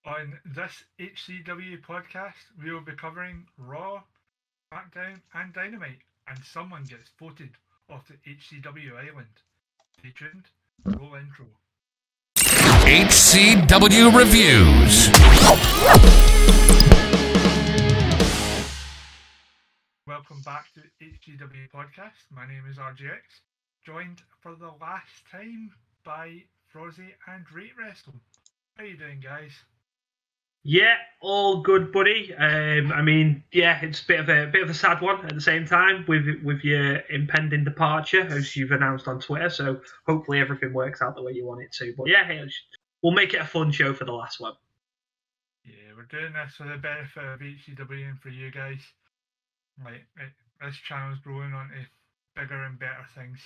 On this HCW podcast, we will be covering Raw, Smackdown, and Dynamite, and someone gets voted off the HCW island. Stay tuned. Roll intro. HCW Reviews. Welcome back to HCW Podcast. My name is RGX, joined for the last time by Frozzy and Rate Wrestling. How you doing, guys? Yeah, all good, buddy. It's a bit of a sad one at the same time with your impending departure, as you've announced on Twitter. So hopefully everything works out the way you want it to. But yeah, we'll make it a fun show for the last one. Yeah, we're doing this for the benefit of HCW and for you guys. This channel's growing onto bigger and better things.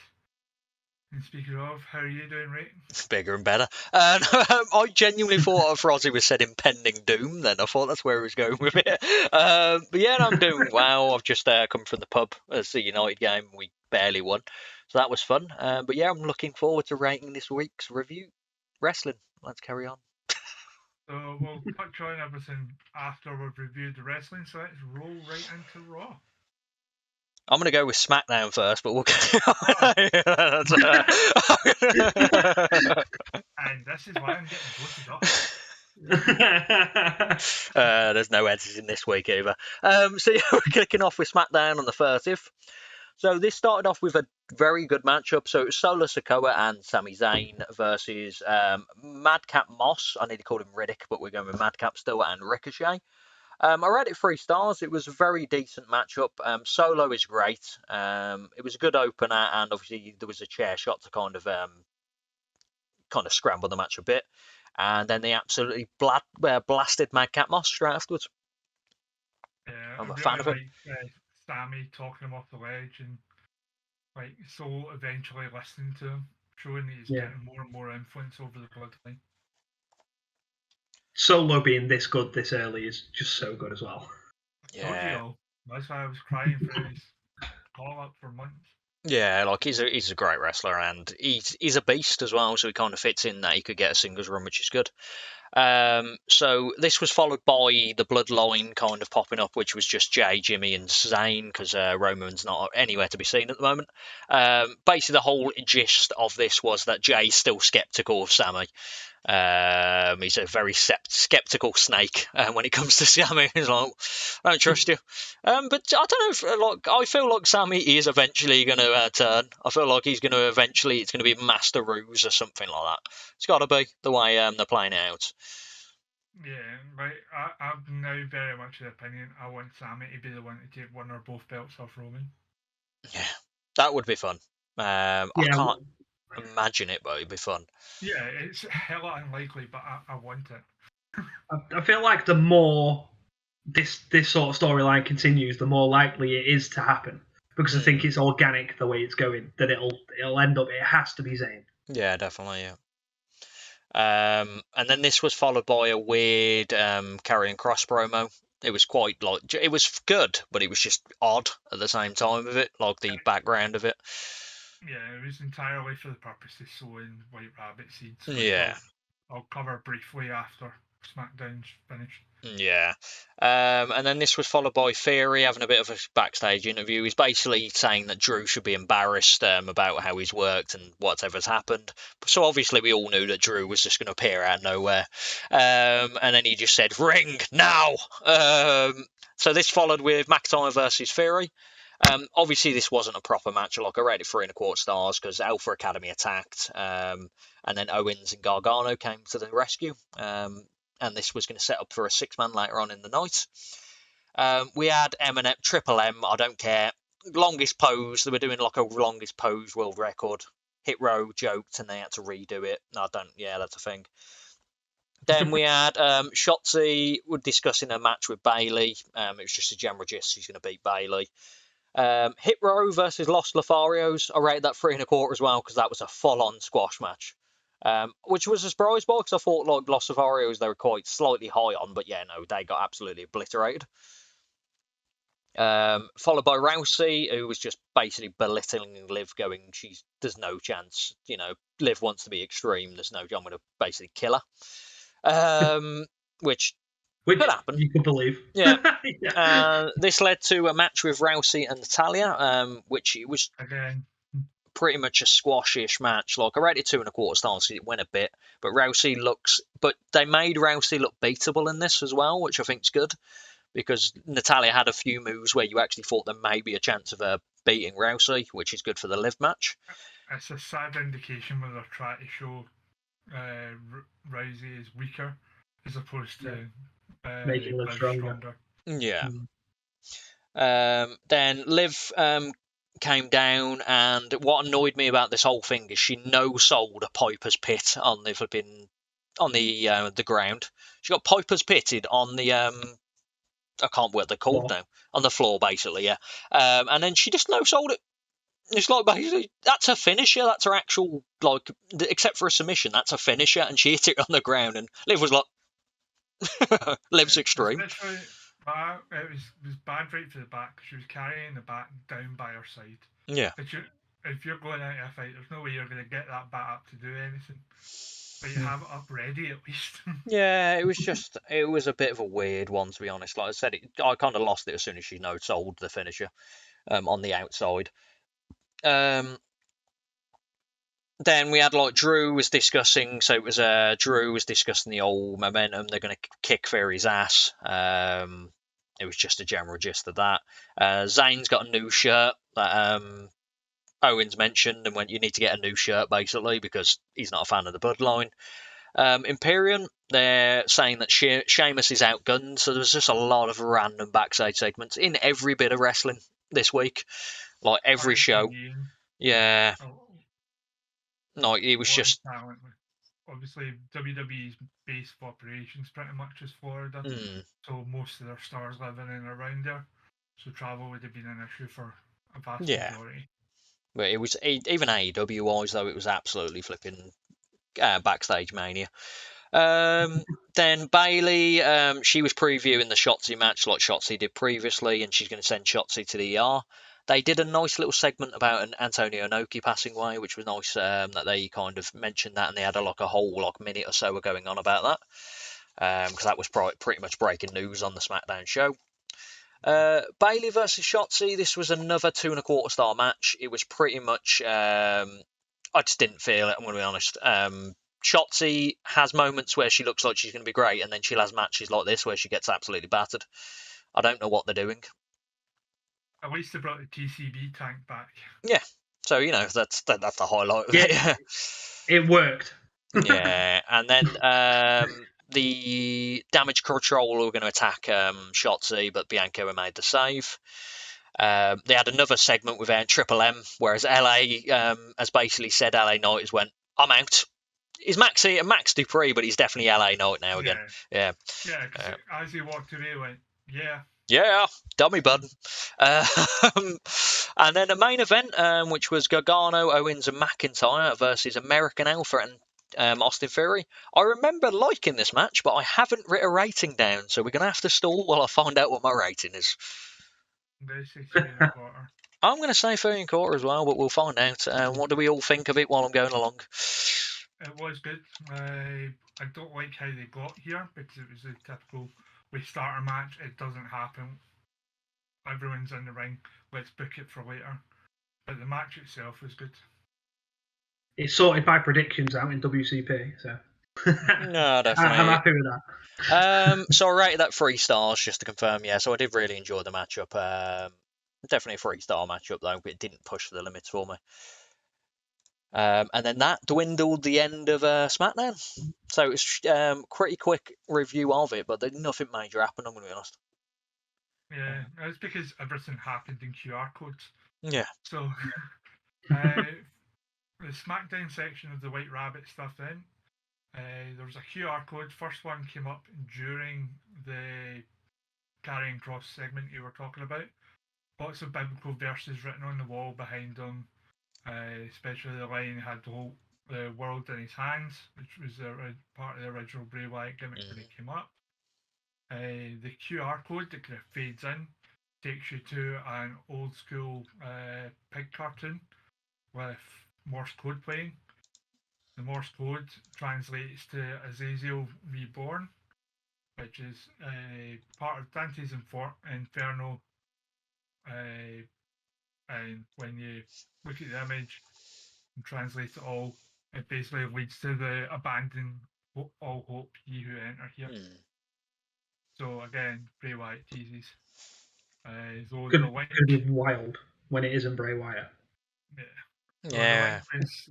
And speaking of, how are you doing, Ray? Bigger and better. I genuinely thought Frozzy was said impending doom then. I thought that's where he was going with it. But yeah, I'm doing well. I've just come from the pub as the United game. We barely won. So that was fun. But yeah, I'm looking forward to rating this week's review. Wrestling. Let's carry on. So we'll touch on everything after we've reviewed the wrestling. So let's roll right into Raw. I'm going to go with Smackdown first, but we'll And this is why I'm getting voted off. There's no editing this week either. So yeah, we're kicking off with Smackdown on the 30th. So this started off with a very good matchup. So it was Solo Sikoa and Sami Zayn versus Madcap Moss. I nearly called him Riddick, but we're going with Madcap still, and Ricochet. I rated it 3 stars. It was a very decent matchup. Solo is great. It was a good opener, and obviously there was a chair shot to kind of scramble the match a bit. And then they absolutely blasted Madcap Moss straight afterwards. Yeah, I'm a fan of it. Sami talking him off the ledge and Solo eventually listening to him, showing that he's getting more and more influence over the bloodline. Solo being this good this early is just so good as well. Yeah, that's why I was crying for his call up for months. Yeah, he's a great wrestler, and he's a beast as well. So he kind of fits in that he could get a singles run, which is good. So this was followed by the Bloodline kind of popping up, which was just Jay, Jimmy, and Zayn, because Roman's not anywhere to be seen at the moment. Basically, the whole gist of this was that Jay's still skeptical of Sami. He's a very skeptical snake when it comes to Sami. He's like, I don't trust you. But I don't know if I feel like Sami is eventually going to turn. I feel like he's going to eventually. It's going to be Master Ruse or something like that. It's got to be the way they're playing it out. Yeah, I'm now very much of the opinion I want Sami to be the one to take one or both belts off Roman. Yeah, that would be fun. I can't imagine it, but it'd be fun. Yeah, it's hella unlikely, but I want it. I feel like the more this sort of storyline continues, the more likely it is to happen. Because I think it's organic the way it's going, that it'll end up, it has to be Zayn. Yeah, definitely, yeah. And then this was followed by a weird Karrion Kross promo. It was quite it was good, but it was just odd at the same time of it, like the background of it. Yeah, it was entirely for the purpose of sowing White Rabbit seeds. Yeah. I'll cover briefly after SmackDown's finished. Yeah. And then this was followed by Theory having a bit of a backstage interview. He's basically saying that Drew should be embarrassed about how he's worked and whatever's happened. So obviously we all knew that Drew was just going to appear out of nowhere. And then he just said, "Ring now!" So this followed with McIntyre versus Theory. Obviously, this wasn't a proper match. I rated 3 1/4 stars because Alpha Academy attacked, and then Owens and Gargano came to the rescue. And this was going to set up for a 6-man later on in the night. We had M&M, Triple M, I don't care. Longest pose. They were doing a longest pose world record. Hit Row joked and they had to redo it. That's a thing. Then we had Shotzi discussing a match with Bayley. It was just a general gist. She's going to beat Bayley. Hit Row versus Los Lotharios. I rated that 3 1/4 as well because that was a full-on squash match. Which was a surprise by because I thought Los Lotharios they were quite slightly high on, but yeah, no, they got absolutely obliterated. Followed by Rousey, who was just basically belittling Liv, going, there's no chance, Liv wants to be extreme, there's no, I'm going to basically kill her. which Which could happen. you could believe. Yeah. Yeah. This led to a match with Rousey and Natalya, which it was Again, pretty much a squash-ish match. Like, I rated 2.25 stars, so it went a bit. But they made Rousey look beatable in this as well, which I think is good, because Natalya had a few moves where you actually thought there may be a chance of her beating Rousey, which is good for the live match. it's a sad indication where they're trying to show Rousey is weaker as opposed to Making her Liv stronger. Yeah. Then Liv came down, and what annoyed me about this whole thing is she no-sold a Piper's Pit on the flipping the ground. She got Piper's Pitted on the I can't what they're called now, on the floor basically, yeah. And then she just no-sold it. It's like basically that's her finisher. That's her actual, like, except for a submission, that's a finisher, and she hit it on the ground, and Liv was like, Liv's extreme. Especially, it was bad right for the back. She was carrying the back down by her side. Yeah. If you're going out a fight, there's no way you're going to get that back up to do anything. But you have it up ready at least. Yeah, it was a bit of a weird one, to be honest. Like I said, I kind of lost it as soon as she no-sold the finisher on the outside. Then we had, like, Drew was discussing the old momentum. They're going to kick Theory's ass. It was just a general gist of that. Zayn's got a new shirt that Owens mentioned and went, you need to get a new shirt, basically, because he's not a fan of the Bloodline. Imperium, they're saying that Sheamus is outgunned, so there's just a lot of random backstage segments in every bit of wrestling this week. Like, every show. Yeah. No, it was just... Talent. Obviously, WWE's base of operations pretty much is Florida, so most of their stars living in and around there. So travel would have been an issue for a vast majority. But it was, even AEW wise, though, it was absolutely flipping backstage mania. Then Bayley, she was previewing the Shotzi match like Shotzi did previously, and she's going to send Shotzi to the ER. They did a nice little segment about an Antonio Inoki passing away, which was nice that they kind of mentioned that, and they had a whole minute or so going on about that, because that was pretty much breaking news on the SmackDown show. Bayley versus Shotzi, this was another 2.25 star match. It was pretty much, I just didn't feel it, I'm going to be honest. Shotzi has moments where she looks like she's going to be great, and then she'll have matches like this where she gets absolutely battered. I don't know what they're doing. At least they brought the TCB tank back. Yeah, so, you know, that's the highlight of it. It worked. Yeah, and then the Damage Control were going to attack Shotzi, but Bianca made the save. They had another segment with Triple M, whereas LA has basically said LA Knight has went, I'm out. He's Max Dupree, but he's definitely LA Knight now again. Yeah. Yeah, because as he walked away, he went, yeah. Yeah, dummy bud. And then the main event, which was Gargano, Owens, and McIntyre versus American Alpha and Austin Theory. I remember liking this match, but I haven't written a rating down, so we're going to have to stall while I find out what my rating is. They say 3.25. I'm going to say 3.25 as well, but we'll find out. What do we all think of it while I'm going along? It was good. I don't like how they got here, because it was a typical, we start a match, it doesn't happen, everyone's in the ring, let's book it for later. But the match itself was good. It's sorted my predictions out in WCP, so no, definitely. I'm happy with that. So I rated that 3 stars, just to confirm. Yeah, so I did really enjoy the matchup. Definitely a 3-star matchup though, but it didn't push the limits for me. And then that dwindled the end of SmackDown. So it's pretty quick review of it, but nothing major happened, I'm going to be honest. Yeah, it's because everything happened in QR codes. Yeah. So, the SmackDown section of the White Rabbit stuff then, there was a QR code. First one came up during the Karrion Kross segment you were talking about. Lots of biblical verses written on the wall behind them. Especially the line had the world in his hands, which was part of the original Bray Wyatt gimmick when it came up. The QR code that kind of fades in takes you to an old school pig cartoon with Morse code playing. The Morse code translates to Azazel Reborn, which is part of Dante's Inferno. And when you look at the image and translate it all, it basically leads to the abandon all hope, ye who enter here. So again, Bray Wyatt teases. Though the link could be wild when it isn't Bray Wyatt. Yeah. The link is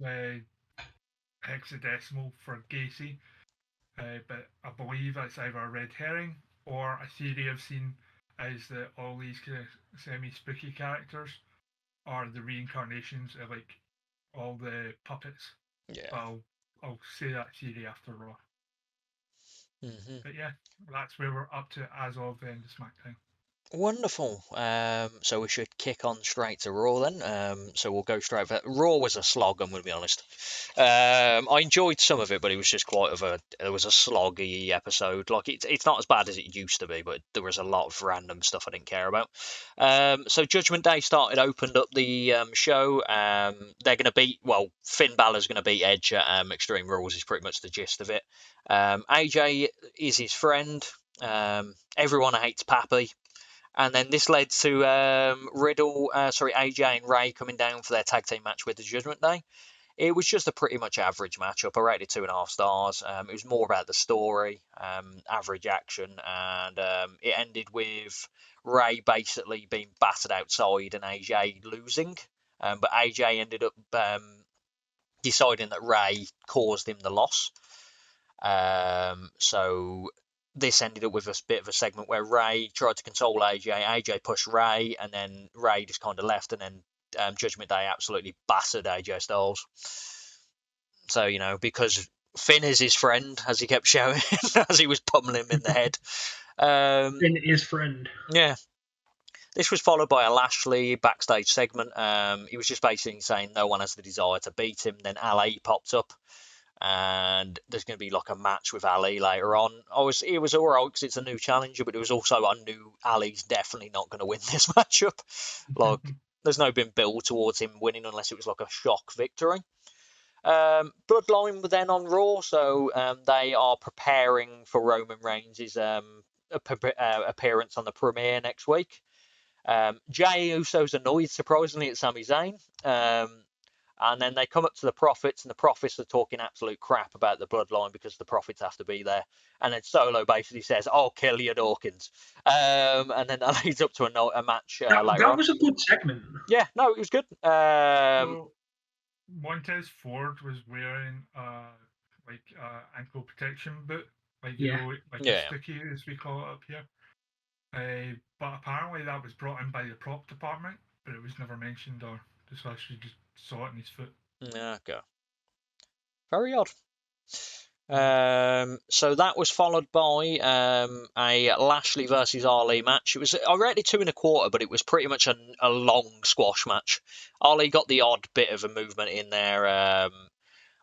hexadecimal for Gacy, but I believe it's either a red herring or a theory I've seen is that all these kind of semi-spooky characters are the reincarnations of like all the puppets. Yeah. I'll say that theory after Raw. Mm-hmm. But yeah, that's where we're up to as of the end of SmackDown. Wonderful. So we should kick on straight to Raw then. So we'll go straight for Raw. Was a slog, I'm going to be honest. I enjoyed some of it, but it was just it was a sloggy episode. Like it's not as bad as it used to be, but there was a lot of random stuff I didn't care about. So Judgment Day opened up the show. They're going to beat, Finn Balor's going to beat Edge at Extreme Rules is pretty much the gist of it. AJ is his friend. Everyone hates Pappy. And then this led to AJ and Ray coming down for their tag team match with the Judgment Day. It was just a pretty much average matchup. I rated 2.5 stars. It was more about the story, average action, and it ended with Ray basically being battered outside and AJ losing. But AJ ended up deciding that Ray caused him the loss. So this ended up with a bit of a segment where Ray tried to console AJ. AJ pushed Ray, and then Ray just kind of left, and then Judgment Day absolutely battered AJ Styles. So, because Finn is his friend, as he kept showing, as he was pummeling him in the head. Finn is friend. Yeah. This was followed by a Lashley backstage segment. He was just basically saying no one has the desire to beat him. Then Ali popped up. And there's going to be like a match with Ali later on. It was all right because it's a new challenger, but it was also I knew Ali's definitely not going to win this matchup. Like, there's no been build towards him winning unless it was like a shock victory. Bloodline were then on Raw, so they are preparing for Roman Reigns' appearance on the premiere next week. Jey Uso's annoyed, surprisingly, at Sami Zayn. And then they come up to the Profits, and the Profits are talking absolute crap about the Bloodline because the Profits have to be there. And then Solo basically says, "I'll kill you, Dawkins." And then that leads up to a match later on. That was a good segment. Yeah, no, it was good. So Montez Ford was wearing ankle protection boot, a sticky as we call it up here. But apparently that was brought in by the prop department, but it was never mentioned or discussed. You just saw it in his foot. Okay. Very odd. So that was followed by a Lashley versus Ali match. I rated 2.25, but it was pretty much a long squash match. Ali got the odd bit of a movement in there.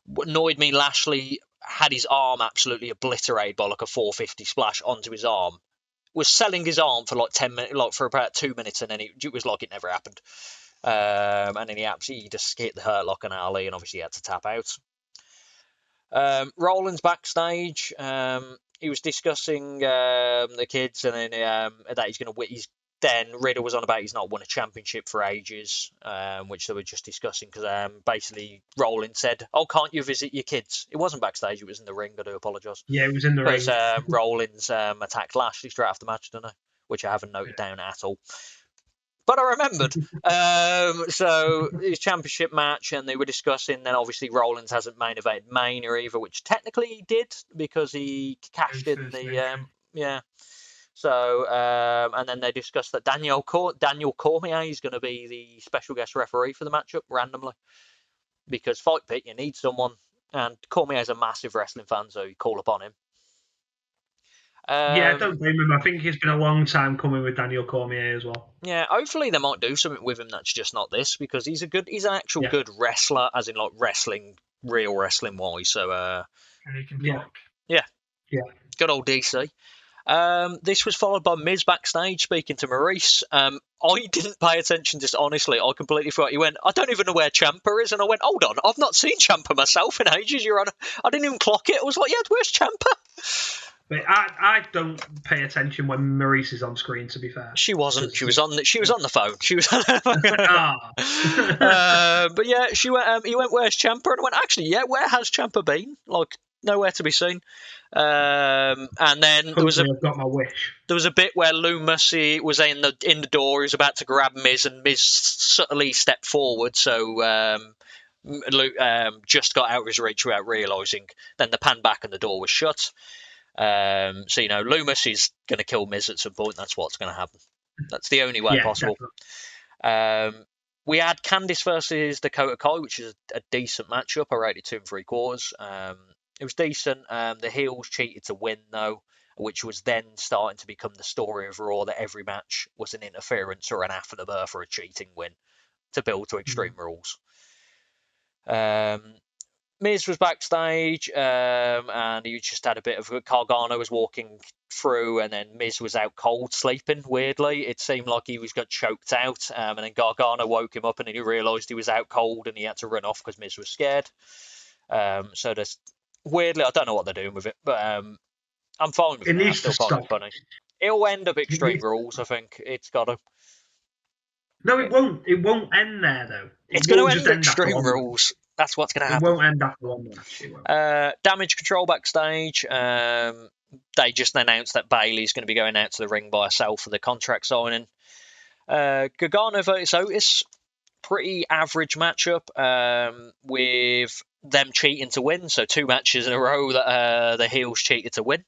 What annoyed me, Lashley had his arm absolutely obliterated by like a 450 splash onto his arm. Was selling his arm for like 10 minutes, like for about 2 minutes, and then it was like it never happened. And then he just hit the Hurt Lock on Ali, and obviously he had to tap out. Rollins backstage, he was discussing the kids, and then that he's going to win. Then Riddle was on about he's not won a championship for ages, which they were just discussing because basically Rollins said, "Oh, can't you visit your kids?" It wasn't backstage; it was in the ring. I do apologise. Yeah, it was in the ring. Rollins attacked Lashley straight after the match, didn't I? Which I haven't noted down at all. But I remembered. So his championship match, and they were discussing. Then obviously Rollins hasn't main evented Mania either, which technically he did because he cashed in the So and then they discussed that Daniel Cormier is going to be the special guest referee for the matchup randomly because Fight Pit you need someone, and Cormier is a massive wrestling fan, so you call upon him. I don't blame him. I think it's been a long time coming with Daniel Cormier as well. Yeah, hopefully they might do something with him that's just not this, because he's an actual good wrestler, as in like real wrestling wise. So and he can talk. Yeah. Good old DC. This was followed by Miz backstage speaking to Maurice. I didn't pay attention, just honestly. I completely forgot. He went, "I don't even know where Ciampa is," and I went, "Hold on, I've not seen Ciampa myself in ages, Your Honor." I didn't even clock it. I was like, "Yeah, where's Ciampa?" But I don't pay attention when Maurice is on screen. To be fair, She wasn't. She was on the phone. She was. Ah. But yeah, she went. He went, "Where's Ciampa?" And I went, "Actually, yeah. Where has Ciampa been? Like nowhere to be seen." And then Hopefully I've got my wish. there was a bit where Loomis was in the door. He was about to grab Miz, and Miz subtly stepped forward. So just got out of his reach without realising. Then the pan back and the door was shut. So Loomis is going to kill Miz at some point. That's what's going to happen. That's the only way possible. We had Candice versus Dakota Kai, which is a decent matchup. I rated 2 3/4. It was decent. The heels cheated to win though, which was then starting to become the story of Raw, that every match was an interference or an after the birth or a cheating win to build to Extreme Rules. Miz was backstage, and he just had a bit of Gargano was walking through, and then Miz was out cold sleeping. Weirdly, it seemed like he got choked out, and then Gargano woke him up, and then he realised he was out cold, and he had to run off because Miz was scared. So there's weirdly, I don't know what they're doing with it, but I'm fine with it. It needs to stop. Funny. It'll end up Extreme Rules. I think it's got to. No, it won't. It won't end there though. It's going to end Extreme Rules. That's what's going to happen. It won't end after one match. Damage Control backstage. They just announced that Bayley's going to be going out to the ring by herself for the contract signing. Gargano versus Otis. Pretty average matchup with them cheating to win. So 2 matches in a row that the heels cheated to win.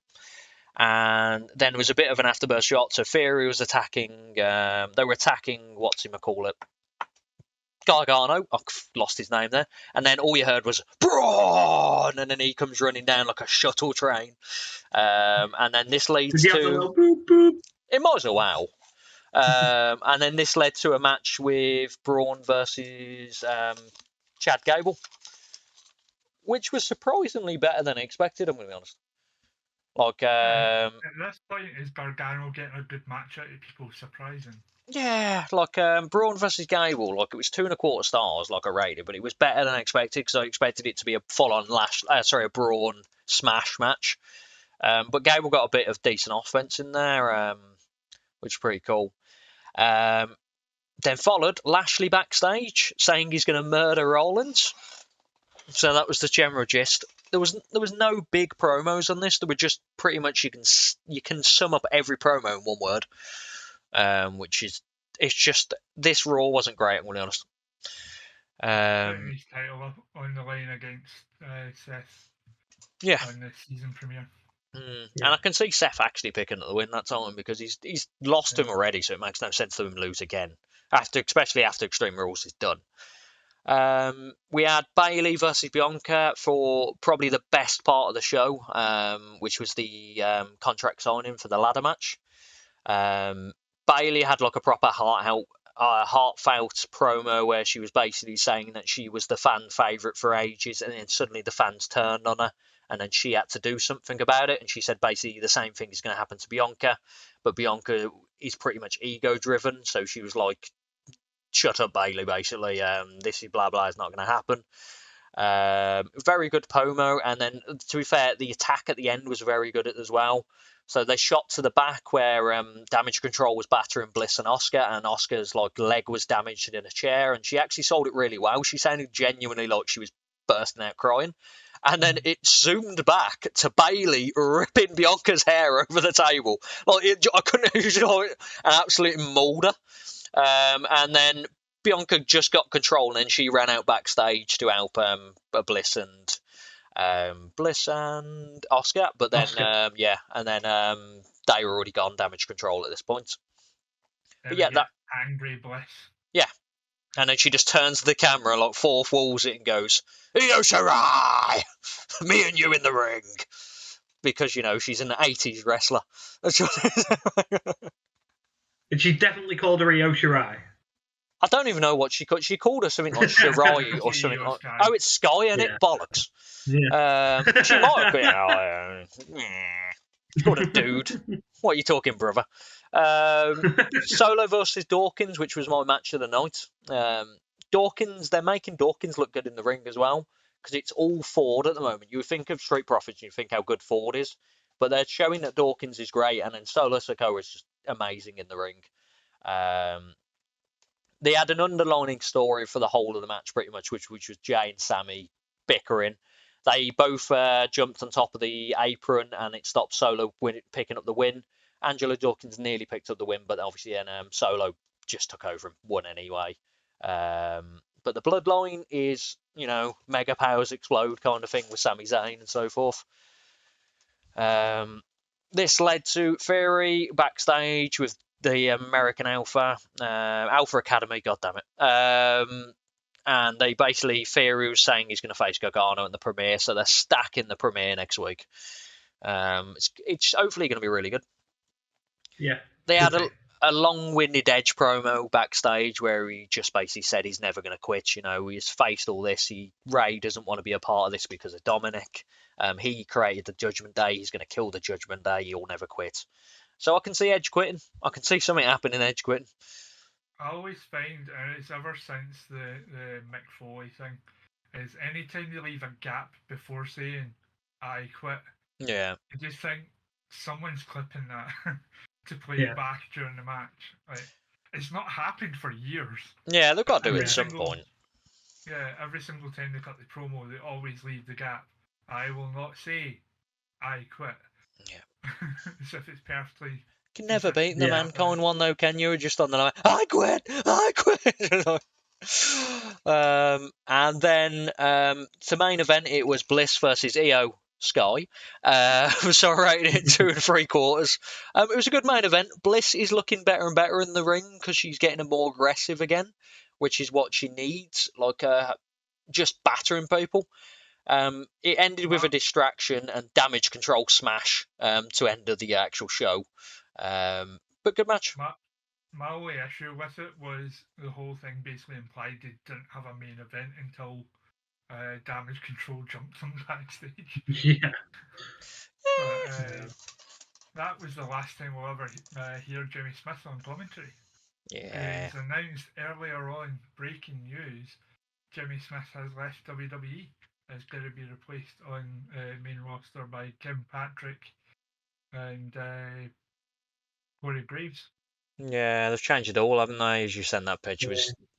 And then there was a bit of an afterburst shot. So Theory was attacking. They were attacking, Gargano. I lost his name there. And then all you heard was Braun, and then he comes running down like a shuttle train. And then this leads to boop, boop? It might as well. And then this led to a match with Braun versus Chad Gable, which was surprisingly better than I expected, I'm going to be honest. At this point, is Gargano getting a good match out of people? Surprising. Yeah, Braun versus Gable, it was 2 1/4 stars, I rated, but it was better than I expected because I expected it to be a full-on a Braun smash match. But Gable got a bit of decent offense in there, which is pretty cool. Then followed Lashley backstage saying he's going to murder Rollins. So that was the general gist. There was no big promos on this. There were just pretty much you can sum up every promo in one word. Which is, it's just, this Raw wasn't great, I'm going to be honest. Putting his title on the line against Seth. Yeah. On the season premiere. Yeah. And I can see Seth actually picking up the win that time because he's lost him already, so it makes no sense to him lose again. Especially after Extreme Rules is done. We had Bayley versus Bianca for probably the best part of the show, which was the contract signing for the ladder match. Bayley had a proper heartfelt promo where she was basically saying that she was the fan favourite for ages, and then suddenly the fans turned on her, and then she had to do something about it. And she said basically the same thing is going to happen to Bianca, but Bianca is pretty much ego driven, so she was like, "Shut up, Bayley!" Basically, this is blah blah is not going to happen. Very good promo, and then to be fair, the attack at the end was very good as well. So they shot to the back where Damage Control was battering Bliss and Asuka, and Asuka's leg was damaged in a chair, and she actually sold it really well. She sounded genuinely like she was bursting out crying. And then it zoomed back to Bayley ripping Bianca's hair over the table. I couldn't an absolute molder. And then Bianca just got control, and then she ran out backstage to help Bliss and Asuka, but then and then they were already gone, Damage Control at this point. But yeah, that angry Bliss. Yeah, and then she just turns to the camera, fourth walls it, and goes, "Io Shirai, me and you in the ring," because she's an 80s wrestler. And she definitely called her Io Shirai. I don't even know what she called. She called her something like Shirai or something like. Oh, it's Sky, isn't it? Bollocks. Yeah. She might have been. What a dude. What are you talking, brother? Solo versus Dawkins, which was my match of the night. Dawkins, they're making Dawkins look good in the ring as well, because it's all Ford at the moment. You think of Street Profits and you think how good Ford is. but they're showing that Dawkins is great, and then Solo Sikoa is just amazing in the ring. They had an underlining story for the whole of the match, pretty much, which was Jay and Sami bickering. They both jumped on top of the apron, and it stopped Solo picking up the win. Angelo Dawkins nearly picked up the win, but obviously then Solo just took over and won anyway. But the bloodline is, mega powers explode kind of thing with Sami Zayn and so forth. This led to Theory backstage with the American Alpha Academy, goddammit. And they basically, Theory was saying he's going to face Gargano in the premiere, so they're stacking the premiere next week. It's hopefully going to be really good. Yeah. They had a long-winded Edge promo backstage where he just basically said he's never going to quit. He's faced all this. Ray doesn't want to be a part of this because of Dominic. He created the Judgment Day. He's going to kill the Judgment Day. He'll never quit. So I can see Edge quitting. I can see something happening, Edge quitting. I always find, and it's ever since the Mick Foley thing, is anytime you leave a gap before saying, I quit, yeah, I just think someone's clipping that to play it back during the match. Like, it's not happened for years. Yeah, they've got to do it at some point. Yeah, every single time they cut the promo, they always leave the gap. I will not say, I quit. Yeah. As if it's perfectly... You can never beat the Mankind one, though, can you? Just on the line, I quit! And then, the main event, it was Bliss versus Io Sky. So I rated it 2 3/4. It was a good main event. Bliss is looking better and better in the ring because she's getting more aggressive again, which is what she needs, just battering people. It ended with a distraction and damage control smash to end the actual show. But good match. My only issue with it was the whole thing basically implied they didn't have a main event until Damage Control jumped them backstage. Yeah. But that was the last time we'll ever hear Jimmy Smith on commentary. Yeah. It was announced earlier on, breaking news, Jimmy Smith has left WWE. Is going to be replaced on main roster by Kim Patrick and Corey Graves. Yeah, they've changed it all, haven't they? As you sent that picture,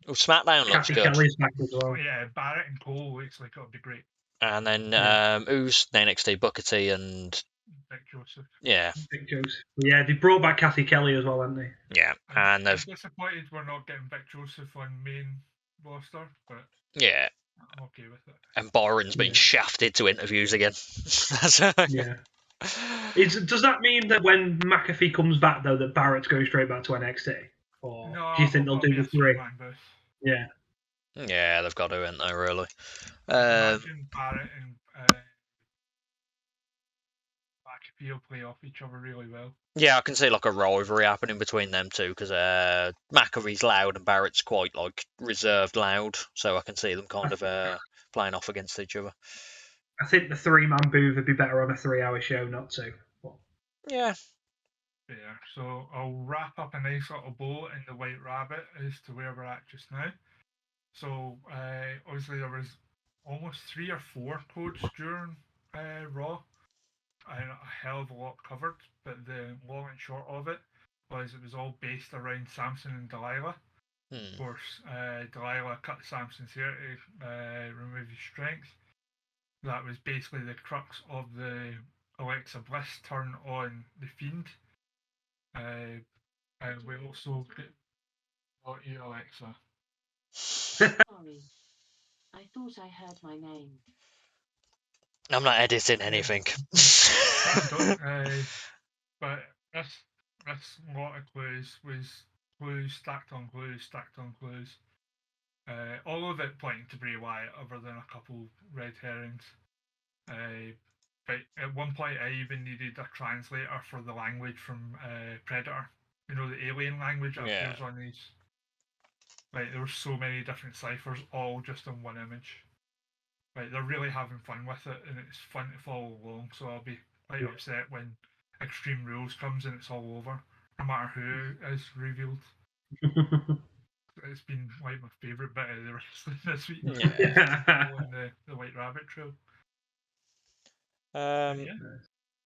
Smackdown looks good. Kelly's back as well. Yeah, Barrett and Cole looks like it'll be great. And then who's the NXT Booker T and Vic Joseph. Yeah. Vic Joseph. Yeah, they brought back Kathy Kelly as well, haven't they? Yeah, and I'm disappointed we're not getting Vic Joseph on main roster, but yeah, I'm okay with it. And Byron's been shafted to interviews again. Yeah. Does that mean that when McAfee comes back, though, that Barrett's going straight back to NXT? Or no, do you think they'll do the 3? Yeah. Yeah, they've got to, haven't they, really? Imagine Barrett and McAfee will play off each other really well. Yeah, I can see a rivalry happening between them two because McAfee's loud and Barrett's quite reserved loud, so I can see them kind of playing off against each other. I think the 3-man booth would be better on a 3-hour show, not 2. Yeah. Yeah, so I'll wrap up a nice little bow in the White Rabbit as to where we're at just now. So obviously there was almost 3 or 4 codes during Raw. And a hell of a lot covered, but the long and short of it was all based around Samson and Delilah. Of course, Delilah cut Samson's hair to remove his strength. That was basically the crux of the Alexa Bliss turn on the Fiend. And we also got you, Alexa. Sorry, I thought I heard my name. I'm not editing anything. But this lot of clues was clues stacked on clues stacked on clues. All of it pointing to Bray Wyatt, other than a couple red herrings. But at one point, I even needed a translator for the language from Predator. You know, the alien language that appears on these. There were so many different ciphers, all just in one image. They're really having fun with it, and it's fun to follow along. So I'll be quite upset when Extreme Rules comes and it's all over, no matter who is revealed. It's been my favourite bit of the wrestling this week. On the White Rabbit Trail.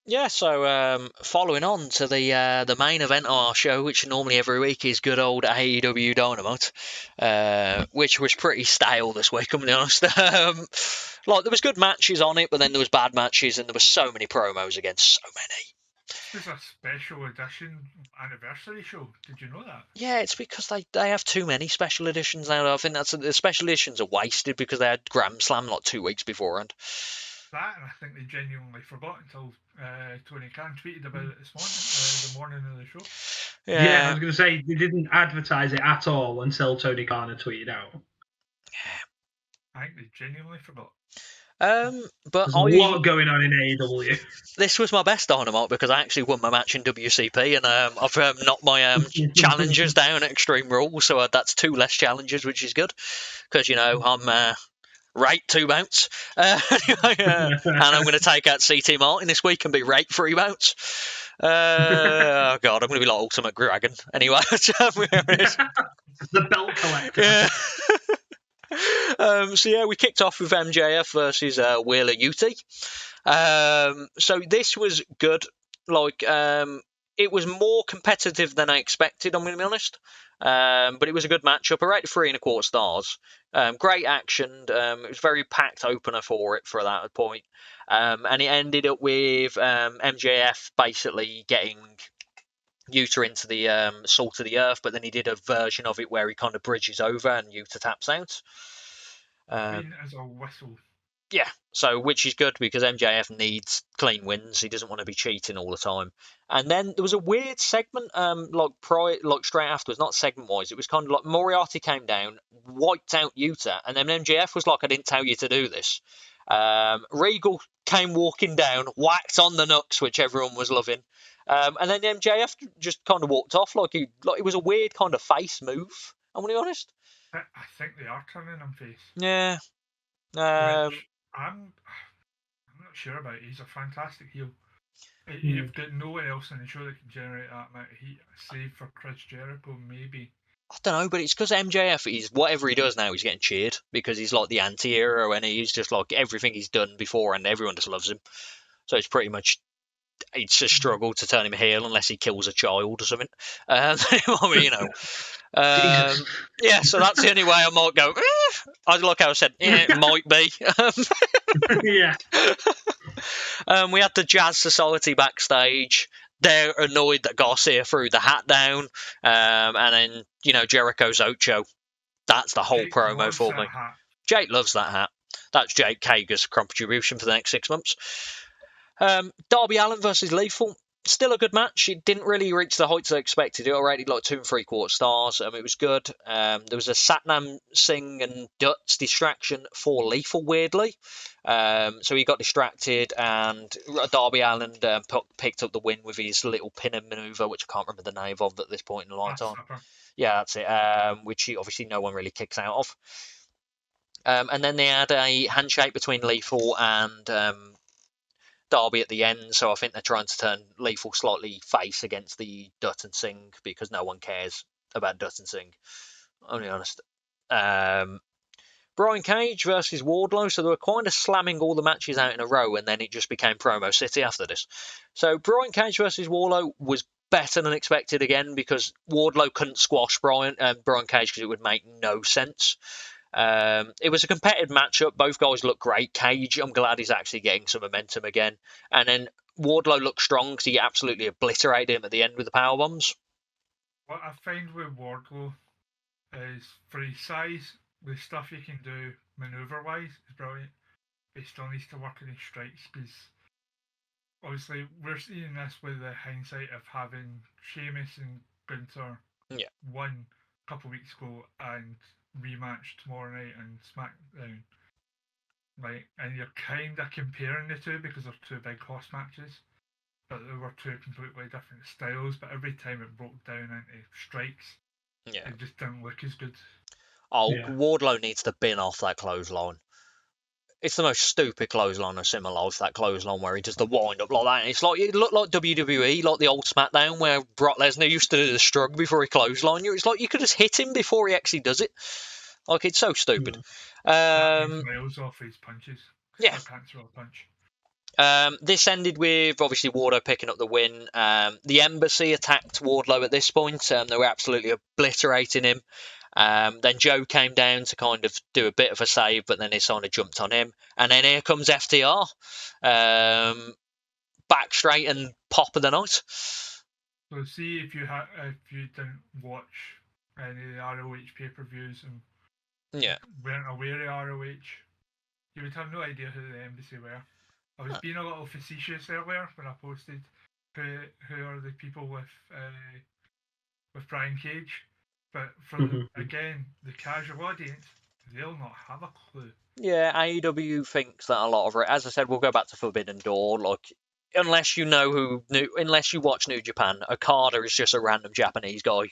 Yeah, so following on to the main event of our show, which normally every week is good old AEW Dynamite, which was pretty stale this week, I'm going to be honest. Like, there was good matches on it, but then there was bad matches, and there were so many promos against so many. This was a special edition anniversary show. Did you know that? Yeah, it's because they have too many special editions now. I think the special editions are wasted because they had Grand Slam like 2 weeks beforehand. That, and I think they genuinely forgot until Tony Khan tweeted about it this morning, the morning of the show. Yeah, I was going to say, they didn't advertise it at all until Tony Khan had tweeted out. I think they genuinely forgot. But There's a lot going on in AEW. This was my best Dynamite because I actually won my match in WCP, and I've knocked my challengers down at Extreme Rules, so that's 2 less challenges, which is good because I'm rate 2 bouts, and I'm going to take out CT Martin this week and be rate 3 bouts. Oh god, I'm going to be like Ultimate Dragon anyway. The belt collector. Yeah. So yeah, we kicked off with MJF versus Wheeler Yuta. So this was good. Like, it was more competitive than I expected, I'm going to be honest. But it was a good matchup. I rated 3 1/4 stars. Great action. It was very packed opener for that point. And it ended up with MJF basically getting Yuta into the salt of the earth, but then he did a version of it where he kind of bridges over and Yuta taps out. Clean as a whistle. Yeah, so which is good because MJF needs clean wins. He doesn't want to be cheating all the time. And then there was a weird segment, like straight afterwards, not segment wise. It was kind of like Moriarty came down, wiped out Yuta, and then MJF was like, "I didn't tell you to do this." Regal came walking down, whacked on the knucks, which everyone was loving. And then MJF just kind of walked off like it was a weird kind of face move. I'm gonna be honest. I think they are turning him face. Yeah. Which I'm not sure about. He's a fantastic heel. You've got no one else in the show that can generate that amount of heat, save for Chris Jericho, maybe. I don't know, but it's because MJF is whatever he does now, he's getting cheered because he's like the anti-hero and he's just like everything he's done before, and everyone just loves him. So it's pretty much it's a struggle to turn him heel unless he kills a child or something. Yeah, so that's the only way I might go. Like I said, it might be. Yeah. We had the Jazz Society backstage. They're annoyed that Garcia threw the hat down, and then Jericho's Ocho. That's the whole Jake promo for me. Hat. Jake loves that hat. That's Jake Kager's contribution for the next 6 months. Darby Allin versus Lethal. Still a good match. It didn't really reach the heights I expected. It rated like 2 3/4 stars. It was good. There was a Satnam Singh and Dutz distraction for Lethal, weirdly. So he got distracted, and Darby Allin picked up the win with his little pin-in maneuver, which I can't remember the name of at this point in the lifetime. Yeah, that's it. Which obviously no one really kicks out of. And then they had a handshake between Lethal and Darby at the end, so I think they're trying to turn Lethal slightly face against the Dutton Singh because no one cares about Dutton Singh. Only honest. Brian Cage versus Wardlow, so they were kind of slamming all the matches out in a row, and then it just became Promo City after this. So Brian Cage versus Wardlow was better than expected again because Wardlow couldn't squash Brian Cage because it would make no sense. It was a competitive matchup. Both guys look great. Cage, I'm glad he's actually getting some momentum again. And then Wardlow looked strong because he absolutely obliterated him at the end with the power bombs. What I find with Wardlow is for his size, the stuff he can do maneuver-wise is brilliant. But he still needs to work on his strikes because obviously we're seeing this with the hindsight of having Sheamus and Gunther won a couple of weeks ago and rematch tomorrow night and Smackdown, right? And you're kind of comparing the two because they're 2 big host matches, but they were 2 completely different styles. But every time it broke down into strikes, it just didn't look as good. Wardlow needs to bin off that clothesline. It's the most stupid clothesline I've seen in my life, that clothesline where he does the wind up like that. And it's like, it looked like WWE, like the old Smackdown where Brock Lesnar used to do the shrug before he clotheslined you. It's like you could just hit him before he actually does it. Like, it's so stupid. That miles off his punches. Yeah. I can't throw a punch. This ended with obviously Wardlow picking up the win. The Embassy attacked Wardlow at this point. They were absolutely obliterating him. Then Joe came down to kind of do a bit of a save, but then his kind of jumped on him. And then here comes FTR. Back straight and pop of the night. So see if you didn't watch any of the ROH pay-per-views and weren't aware of ROH, you would have no idea who the Embassy were. I was being a little facetious earlier when I posted who are the people with Brian Cage, but for again the casual audience, they'll not have a clue. Yeah, AEW thinks that a lot of it. As I said, we'll go back to Forbidden Door. Like, unless you watch New Japan, Okada is just a random Japanese guy.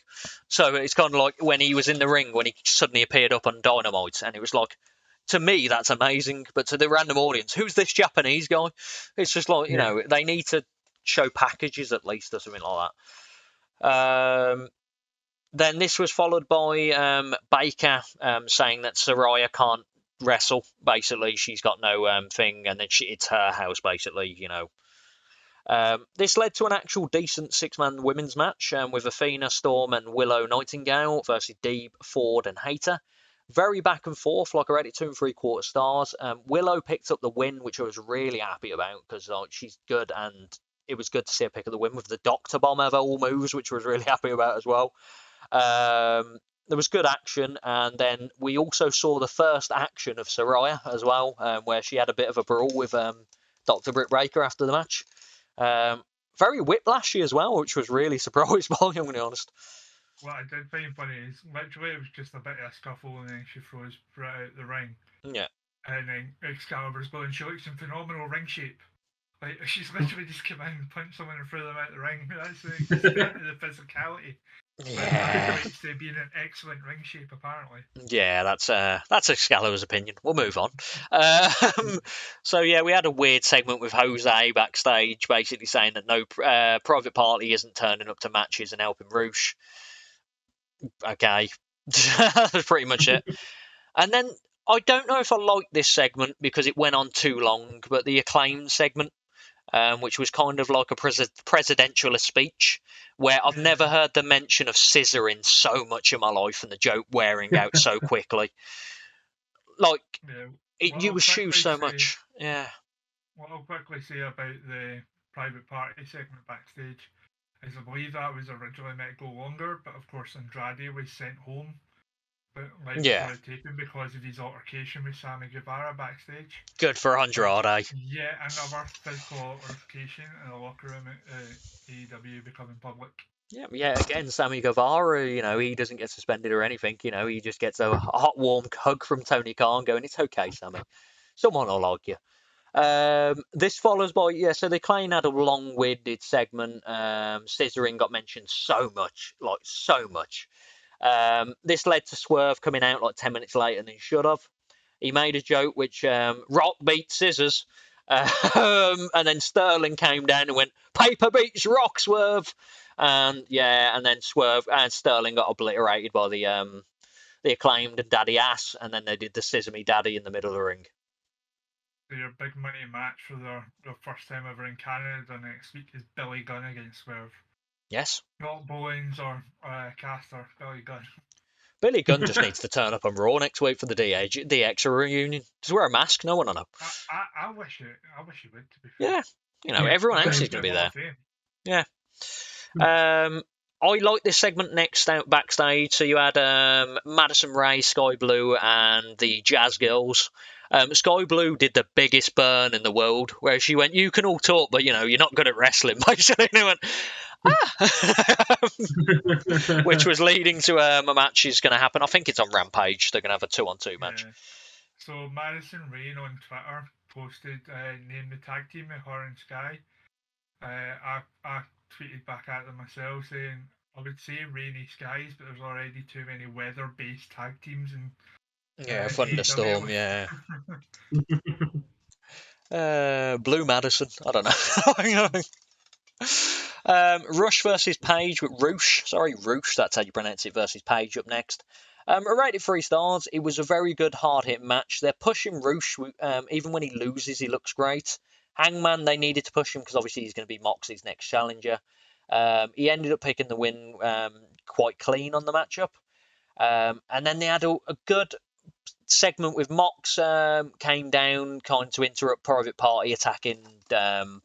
So it's kind of like when he was in the ring, when he suddenly appeared up on Dynamite, and it was like, to me, that's amazing. But to the random audience, who's this Japanese guy? It's just like, you know, they need to show packages at least or something like that. Then this was followed by Baker saying that Saraya can't wrestle. Basically, she's got no thing, and then it's her house, basically, you know. This led to an actual decent six-man women's match with Athena, Storm, and Willow Nightingale versus Deeb, Ford, and Hayter. Very back and forth, like I rated 2 3/4 stars. Willow picked up the win, which I was really happy about because she's good, and it was good to see her pick up the win with the Doctor Bomb of all moves, which I was really happy about as well. There was good action, and then we also saw the first action of Saraya as well, where she had a bit of a brawl with Dr. Britt Baker after the match. Very whiplashy as well, which was really surprised by, I'm going to be honest. What I did find funny is literally it was just a bit of a scuffle, and then she throws Britt out the ring. Yeah. And then Excalibur's going, she looks in phenomenal ring shape. Like, she's literally just come in and punched someone and threw them out the ring. That's the extent of the physicality. Yeah. It equates to being in excellent ring shape, apparently. Yeah, that's Excalibur's opinion. We'll move on. So yeah, we had a weird segment with Jose backstage, basically saying that no private party isn't turning up to matches and helping Roosh. Okay, that's pretty much it. And then I don't know if I liked this segment because it went on too long, but the Acclaimed segment, which was kind of like a presidential speech, where I've never heard the mention of scissoring so much in my life and the joke wearing out so quickly. Like, you eschew so much. Yeah. What I'll quickly say about the private party segment backstage is I believe that was originally meant to go longer, but of course Andrade was sent home. But before taping because of his altercation with Sammy Guevara backstage. Good for Andrade. Yeah, another physical altercation in the locker room at AEW becoming public. Yeah, again, Sammy Guevara, you know, he doesn't get suspended or anything, you know, he just gets a hot, warm hug from Tony Khan going, it's okay, Sammy. Someone will like you. This follows by, so the Acclaimed had a long-winded segment. Scissoring got mentioned so much. This led to Swerve coming out like 10 minutes later than he should have. He made a joke which Rock beat Scissors. And then Sterling came down and went, paper beats Rock, Swerve. And then Swerve and Sterling got obliterated by the Acclaimed and Daddy Ass. And then they did the Scissor Me Daddy in the middle of the ring. Their big money match for their first time ever in Canada next week is Billy Gunn against Swerve. Yes. Not Bowens or Caster, Billy Gunn. Billy Gunn just needs to turn up on Raw next week for the DX reunion. Just wear a mask, no one will know. I wish he would, to be fair. Yeah, you know, everyone else is going to be there. Yeah. I like this segment next out backstage. So you had Madison Ray, Sky Blue, and the Jazz Girls. Sky Blue did the biggest burn in the world, where she went, you can all talk, but, you know, you're not good at wrestling. Basically, and they went, which was leading to a match is going to happen. I think it's on Rampage. They're going to have a 2-on-2 match. So Madison Rain on Twitter posted, name the tag team with her and Sky. I tweeted back at them myself saying, I would say Rainy Skies, but there's already too many weather-based tag teams in Thunderstorm, yeah. Blue Madison, I don't know. Rush versus Paige with Roosh. Roosh, that's how you pronounce it, versus Paige up next. I rated 3 stars. It was a very good hard-hit match. They're pushing Roosh. Even when he loses, he looks great. Hangman, they needed to push him because obviously he's going to be Moxley's next challenger. He ended up picking the win quite clean on the matchup. And then they had a good segment with Mox came down kind of to interrupt Private Party attacking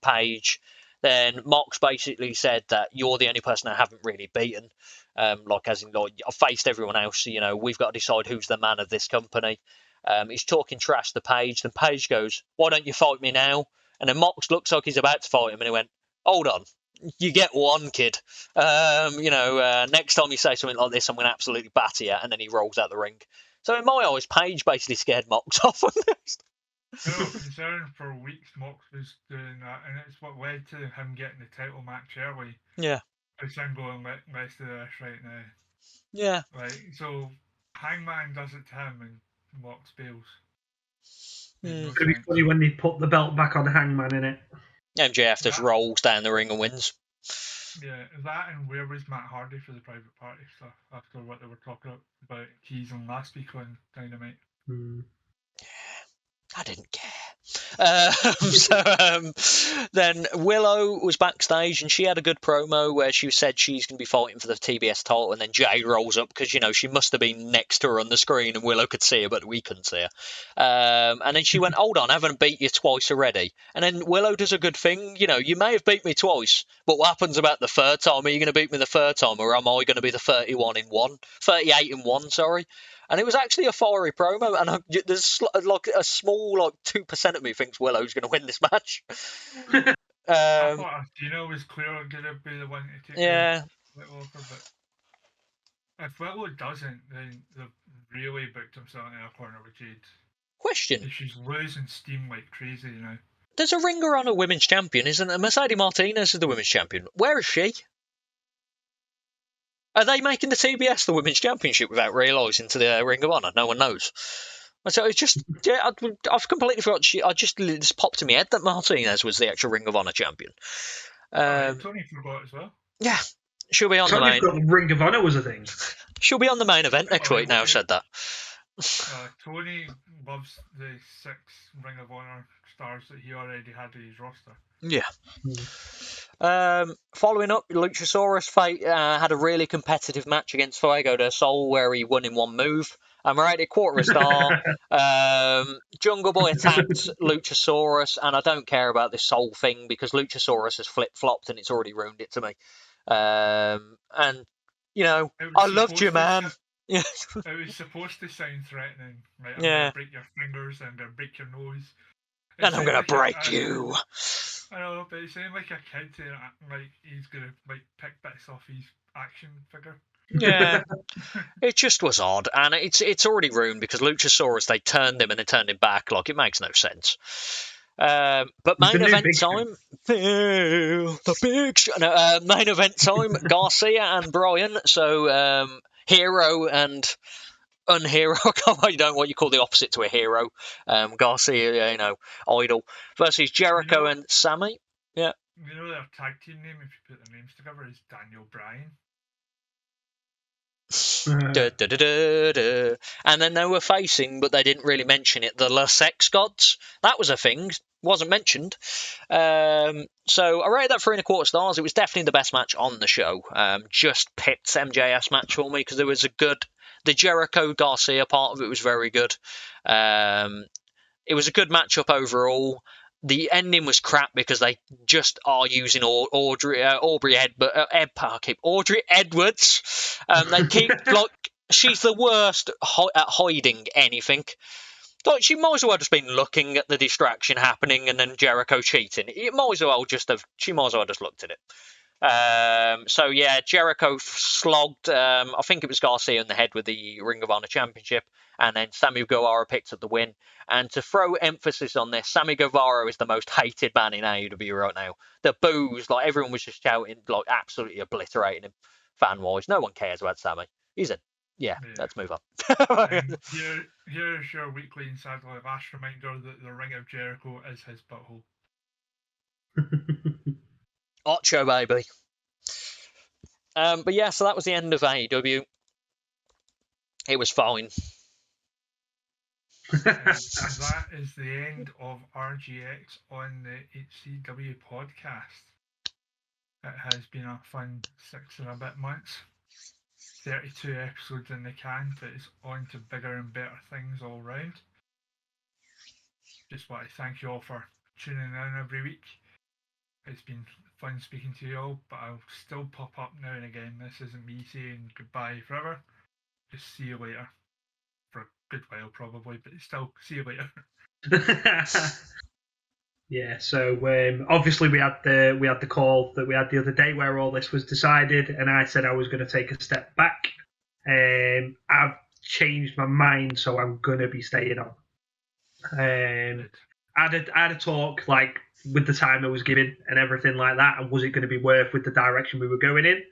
Paige. Then Mox basically said that you're the only person I haven't really beaten. Like as in, like, I've faced everyone else. So, you know, we've got to decide who's the man of this company. He's talking trash to Paige. Then Paige goes, "Why don't you fight me now?" And then Mox looks like he's about to fight him, and he went, "Hold on. You get one, kid. Next time you say something like this, I'm going to absolutely batter you." And then he rolls out the ring. So in my eyes, Paige basically scared Mox off on this. No, concern for weeks Mox was doing that, and it's what led to him getting the title match early. Yeah. It's him going, let's do this right now. Yeah. Right, so Hangman does it to him, and Mox bails. It's going to be funny when they put the belt back on Hangman, innit? MJF just rolls down the ring and wins. Yeah, that and where was Matt Hardy for the Private Party stuff after what they were talking about keys on last week on Dynamite? I didn't care. Then Willow was backstage and she had a good promo where she said she's going to be fighting for the TBS title, and then Jay rolls up because, you know, she must have been next to her on the screen and Willow could see her but we couldn't see her. And then she went, "Hold on, I haven't beat you twice already." And then Willow does a good thing. You know, you may have beat me twice, but what happens about the third time? Are you going to beat me the third time, or am I going to be the 38 in one, sorry? And it was actually a fiery promo, and there's like a small 2% of me thinks Willow's going to win this match. I thought Dino was clearly going to be the one to take the Willow over, but if Willow doesn't, then they've really booked himself in a corner with Jade. Question: she's losing steam like crazy, you know. There's a Ring of Honor Women's Champion, isn't there? Mercedes Martinez is the Women's Champion. Where is she? Are they making the TBS the Women's Championship without realising to the Ring of Honor? No one knows. So it's just, I've completely forgot. It popped in my head that Martinez was the actual Ring of Honor champion. Tony forgot as well. Yeah, she'll be on the main. Tony forgot Ring of Honor was a thing. She'll be on the main event next week. Now I've said that. Tony loves the 6 Ring of Honor stars that he already had in his roster. Yeah. Following up, Luchasaurus had a really competitive match against Fuego del Sol where he won in one move. I'm rated quarter a star. Jungle Boy attacked Luchasaurus, and I don't care about this Soul thing because Luchasaurus has flip-flopped and it's already ruined it to me. And, you know, I loved you, man. It was supposed to sound threatening. Right? I'm going to break your fingers, I'm going to break your nose. And I'm going to break you. I know, but it sounded like a kid saying, like, he's going to, like, pick bits off his action figure. Yeah, it just was odd, and it's already ruined because Luchasaurus, they turned him and they turned him back. Like, it makes no sense. But main event time, main event time, Garcia and Bryan. So hero and unhero, you don't know what you call the opposite to a hero. Garcia, you know, idol versus Jericho and Sami. Yeah. You know their tag team name, if you put their names together, is Daniel Bryan. And then they were facing, but they didn't really mention it, the La Sex Gods. That was a thing, wasn't mentioned. So I rated that 3 1/4 stars. It was definitely the best match on the show. Just pipped MJF's match for me because there was the Jericho Garcia part of it was very good. It was a good matchup overall. The ending was crap because they just are using Audrey Edwards. They keep she's the worst at hiding anything. Like, she might as well have just been looking at the distraction happening and then Jericho cheating. She might as well just looked at it. So yeah, Jericho slogged. I think it was Garcia in the head with the Ring of Honor Championship, and then Sammy Guevara picked up the win. And to throw emphasis on this, Sammy Guevara is the most hated man in AEW right now. The boos, like, everyone was just shouting, like, absolutely obliterating him fan-wise. No one cares about Sammy. He's a let's move on. Here's your weekly Inside the Live Ash reminder that the Ring of Jericho is his butthole. Ocho, baby. But yeah, so that was the end of AEW. It was fine. That is the end of RGX on the HCW podcast. It has been a fun 6 and a bit months. 32 episodes in the can, but it's on to bigger and better things all round. Just want to thank you all for tuning in every week. It's been fun speaking to you all, but I'll still pop up now and again. This isn't me saying goodbye forever. Just see you later. For a good while probably, but still see you later. Yeah, so obviously we had the call that we had the other day where all this was decided, and I said I was going to take a step back. I've changed my mind, so I'm going to be staying on. I had a talk like with the time I was given and everything like that, and was it going to be worth with the direction we were going in?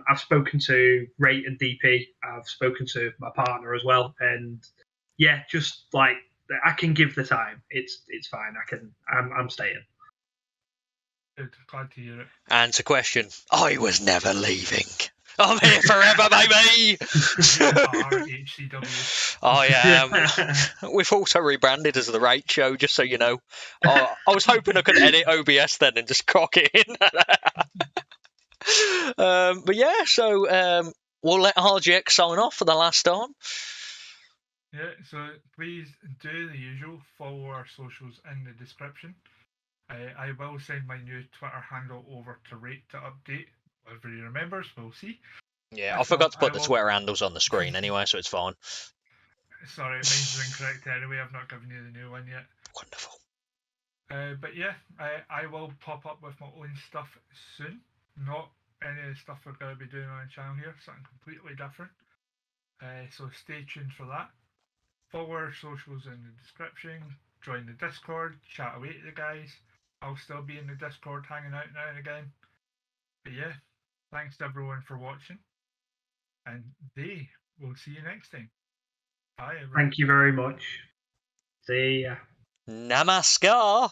I've spoken to Ray and DP. I've spoken to my partner as well, and yeah, just like I can give the time. It's fine. I'm staying. Good, glad to hear it. And to question, I was never leaving. I'm here forever, baby. HCW. I am. We've also rebranded as the Rate Show, just so you know. I was hoping I could edit OBS then and just crock it in. But yeah, so we'll let RGX sign off for the last time. Yeah, so please do the usual. Follow our socials in the description. I will send my new Twitter handle over to Rate to update. Whatever he remembers, we'll see. Yeah, I forgot to put the Twitter handles on the screen anyway, so it's fine. Sorry, mine's incorrect anyway. I've not given you the new one yet. Wonderful. But yeah, I will pop up with my own stuff soon. Not any of the stuff we're going to be doing on the channel here, something completely different. So stay tuned for that. Follow our socials in the description. Join the Discord. Chat away to the guys. I'll still be in the Discord hanging out now and again. But yeah, thanks to everyone for watching. And we'll see you next time. Bye, everyone. Thank you very much. See ya. Namaskar.